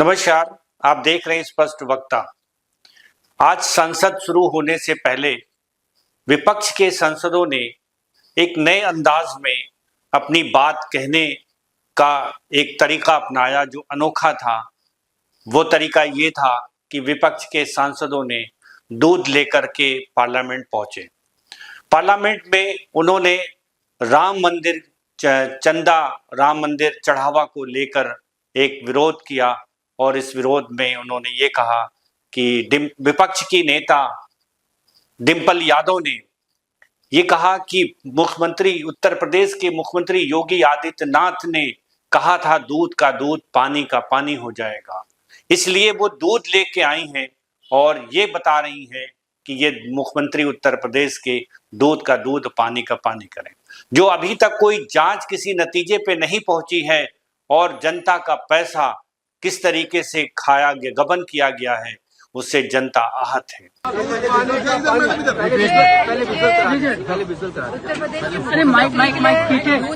नमस्कार, आप देख रहे हैं स्पष्ट वक्ता। आज संसद शुरू होने से पहले विपक्ष के सांसदों ने एक नए अंदाज में अपनी बात कहने का एक तरीका अपनाया जो अनोखा था। वो तरीका ये था कि विपक्ष के सांसदों ने दूध लेकर के पार्लियामेंट पहुंचे। पार्लियामेंट में उन्होंने राम मंदिर राम मंदिर चढ़ावा को लेकर एक विरोध किया और इस विरोध में उन्होंने ये कहा कि विपक्ष की नेता डिंपल यादव ने ये कहा कि उत्तर प्रदेश के मुख्यमंत्री योगी आदित्यनाथ ने कहा था दूध का दूध पानी का पानी हो जाएगा, इसलिए वो दूध लेके आई हैं और ये बता रही हैं कि ये मुख्यमंत्री उत्तर प्रदेश के दूध का दूध पानी का पानी करें। जो अभी तक कोई जांच किसी नतीजे पे नहीं पहुंची है और जनता का पैसा किस तरीके से खाया गया, गबन किया गया है, उससे जनता आहत है। दूध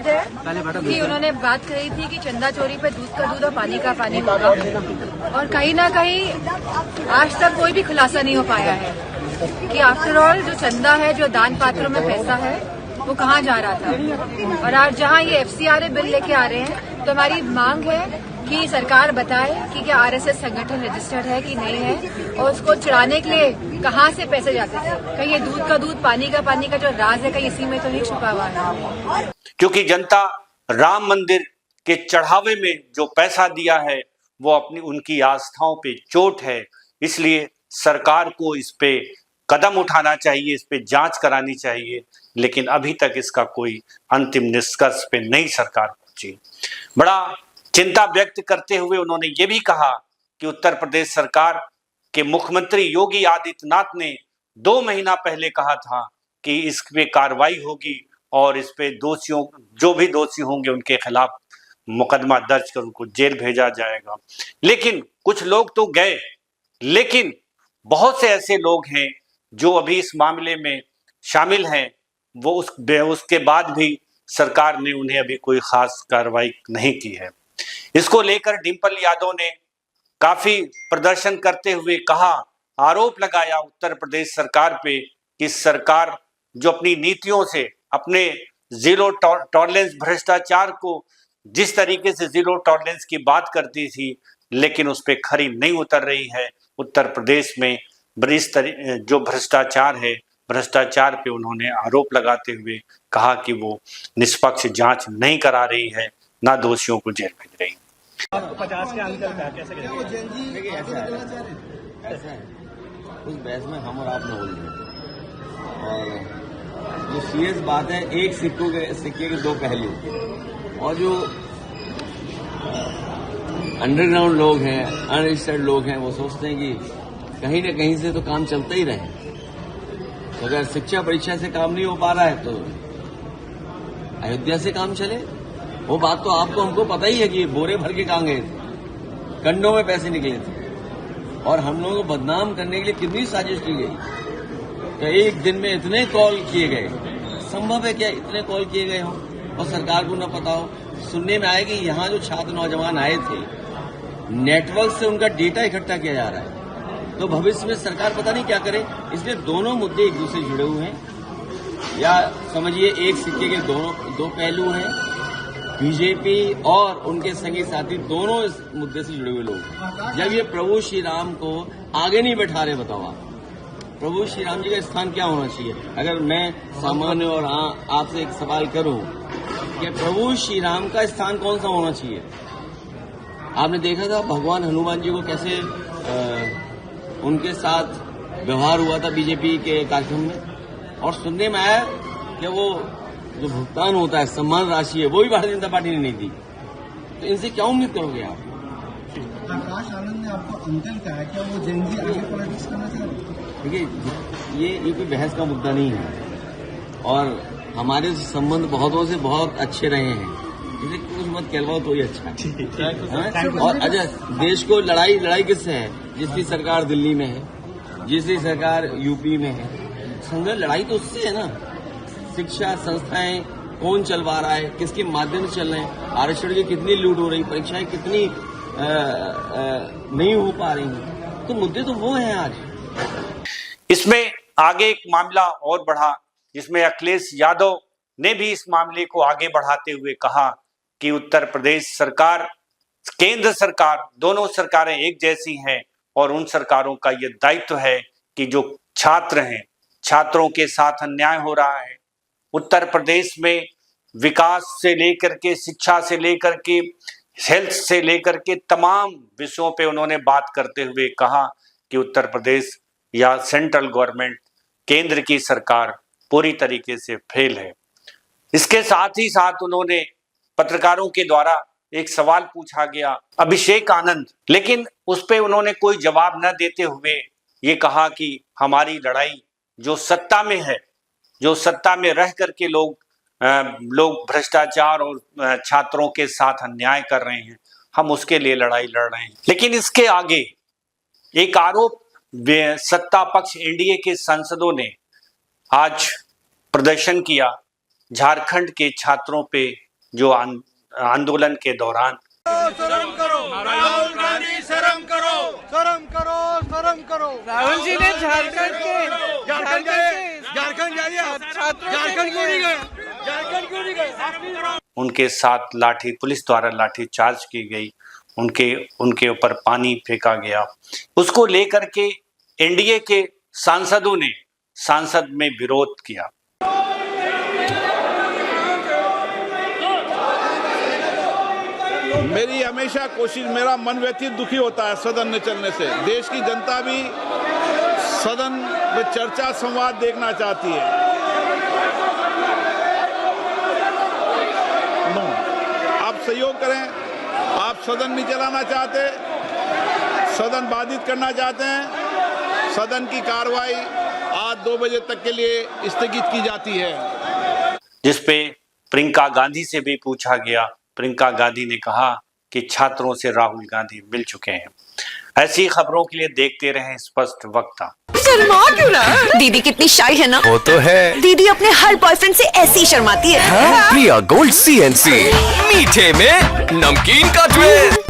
है कि उन्होंने बात कही थी कि चंदा चोरी पे दूध का दूध और पानी का पानी होगा, और कहीं ना कहीं आज तक कोई भी खुलासा नहीं हो पाया है कि आफ्टर ऑल जो चंदा है, जो दान पात्रों में पैसा है, वो कहाँ जा रहा था। और आज जहाँ ये FCRA बिल लेके आ रहे हैं तो हमारी मांग है कि सरकार बताए कि क्या RSS संगठन रजिस्टर्ड है कि नहीं है, और उसको चढ़ाने के लिए कहाँ से पैसे जाते थे। कहीं ये दूध का दूध पानी का जो राज है कहीं इसी में तो नहीं छुपा हुआ है। क्योंकि जनता राम मंदिर के चढ़ावे में जो पैसा दिया है वो अपनी उनकी आस्थाओं पे चोट है, इसलिए सरकार को इस पे कदम उठाना चाहिए, इस पे जांच करानी चाहिए, लेकिन अभी तक इसका कोई अंतिम निष्कर्ष पे नई सरकार पहुंची। बड़ा चिंता व्यक्त करते हुए उन्होंने ये भी कहा कि उत्तर प्रदेश सरकार के मुख्यमंत्री योगी आदित्यनाथ ने 2 महीना पहले कहा था कि इस पे कार्रवाई होगी और इस पे दोषियों, जो भी दोषी होंगे उनके खिलाफ मुकदमा दर्ज कर उनको जेल भेजा जाएगा। लेकिन कुछ लोग तो गए, लेकिन बहुत से ऐसे लोग हैं जो अभी इस मामले में शामिल हैं, वो उसके बाद भी सरकार ने उन्हें अभी कोई खास कार्रवाई नहीं की है। इसको लेकर डिंपल यादव ने काफी प्रदर्शन करते हुए कहा, आरोप लगाया उत्तर प्रदेश सरकार पे कि सरकार जो अपनी नीतियों से अपने जीरो टॉलरेंस भ्रष्टाचार को जिस तरीके से जीरो टॉलरेंस की बात करती थी, लेकिन उस पर खरी नहीं उतर रही है। उत्तर प्रदेश में जो भ्रष्टाचार है, भ्रष्टाचार पे उन्होंने आरोप लगाते हुए कहा कि वो निष्पक्ष जांच नहीं करा रही है, ना दोषियों को जेल भेज रही। आपको 50 के अंकल का कैसे करेंगे? देखिए ऐसा है, उस बहस में हम और आप न बोलेंगे, और जो सीरियस बात है, एक सिक्के के 2 पहलू, और जो अंडरग्राउंड लोग हैं, अनरजिस्टर्ड लोग हैं, वो सोचते हैं कि कहीं न कहीं से तो काम चलता ही रहे। तो अगर शिक्षा परीक्षा से काम नहीं हो पा रहा है तो अयोध्या से काम चले। वो बात तो आपको हमको पता ही है कि बोरे भर के कहाँ गए थे, कंडों में पैसे निकले थे, और हम लोगों को बदनाम करने के लिए कितनी साजिश की गई। तो एक दिन में इतने कॉल किए गए, संभव है क्या इतने कॉल किए गए हों और सरकार को न पता हो? सुनने में आया कि यहाँ जो छात्र नौजवान आए थे, नेटवर्क से उनका डेटा इकट्ठा किया जा रहा है। तो भविष्य में सरकार पता नहीं क्या करे। इसलिए दोनों मुद्दे एक दूसरे से जुड़े हुए हैं, या समझिए एक सिक्के के दो पहलू हैं। बीजेपी और उनके संगी साथी दोनों इस मुद्दे से जुड़े हुए लोग। जब ये प्रभु श्री राम को आगे नहीं बैठा रहे, बताओ आप, प्रभु श्री राम जी का स्थान क्या होना चाहिए? अगर मैं सामान्य और आपसे एक सवाल करूं कि प्रभु श्री राम का स्थान कौन सा होना चाहिए? आपने देखा था भगवान हनुमान जी को कैसे उनके साथ व्यवहार हुआ था बीजेपी के कार्यक्रम में, और सुनने में आया कि वो जो भुगतान होता है, सम्मान राशि है, वो भी भारतीय जनता पार्टी ने नहीं दी। तो इनसे क्या उम्मीद करोगे आप? आकाश आनंद ने आपको अंकल कहा है, क्या वो जेनजी आगे पॉलिटिक्स करना चाह रहे हैं? देखिए ये कोई बहस का मुद्दा नहीं है, और हमारे संबंध बहुतों से बहुत अच्छे रहे हैं, इसलिए कुछ मत कहलवाओ तो ही अच्छा है। और अच्छा, देश को लड़ाई किससे है? जिसकी सरकार दिल्ली में है, जिसकी सरकार यूपी में है, संघर्ष लड़ाई तो उससे है ना। शिक्षा संस्थाएं कौन चलवा रहा है, किसके माध्यम से चल रहे हैं, आरक्षण की कितनी लूट हो रही, परीक्षाएं कितनी नहीं हो पा रही हैं। तो मुद्दे तो वो हैं आज। इसमें आगे एक मामला और बढ़ा, जिसमें अखिलेश यादव ने भी इस मामले को आगे बढ़ाते हुए कहा कि उत्तर प्रदेश सरकार, केंद्र सरकार, दोनों सरकारें एक जैसी हैं और उन सरकारों का यह दायित्व है कि जो छात्र हैं, छात्रों के साथ अन्याय हो रहा है। उत्तर प्रदेश में विकास से लेकर के, शिक्षा से लेकर के, हेल्थ से लेकर के तमाम विषयों पे उन्होंने बात करते हुए कहा कि उत्तर प्रदेश या सेंट्रल गवर्नमेंट, केंद्र की सरकार पूरी तरीके से फेल है। इसके साथ ही साथ उन्होंने पत्रकारों के द्वारा एक सवाल पूछा गया, अभिषेक आनंद, लेकिन उस पे उन्होंने कोई जवाब न देते हुए ये कहा कि हमारी लड़ाई जो सत्ता में है, जो सत्ता में रह करके लोग भ्रष्टाचार और छात्रों के साथ अन्याय कर रहे हैं, हम उसके लिए लड़ाई लड़ रहे हैं। लेकिन इसके आगे एक आरोप सत्ता पक्ष एनडीए के सांसदों ने आज प्रदर्शन किया झारखंड के छात्रों पे, जो आंदोलन के दौरान शर्म करो राहुल गांधी, शर्म करो, शर्म करो, शर्म करो। राहुल जी ने झारखंड झारखंड जाइए, झारखंड क्यों नहीं गए, झारखंड क्यों नहीं गए? उनके साथ पुलिस द्वारा लाठी चार्ज की गई, उनके ऊपर पानी फेंका गया। उसको लेकर के एनडीए के सांसदों ने संसद में विरोध किया। मेरी हमेशा कोशिश, मेरा मन व्यथित दुखी होता है सदन में चलने से। देश की जनता भी सदन में चर्चा संवाद देखना चाहती है। आप सहयोग करें। आप सदन नहीं चलाना चाहते, सदन बाधित करना चाहते हैं, सदन की कार्रवाई आज 2 बजे तक के लिए स्थगित की जाती है। जिसपे प्रियंका गांधी से भी पूछा गया। प्रियंका गांधी ने कहा कि छात्रों से राहुल गांधी मिल चुके हैं। ऐसी खबरों के लिए देखते रहें स्पष्ट वक्ता। शर्मा क्यों रहा? दीदी कितनी शाई है ना। वो तो है। दीदी अपने हर बॉयफ्रेंड से ऐसी ही शर्माती है। हाँ? प्रिया गोल्ड CNC, मीठे में नमकीन का ट्विस्ट।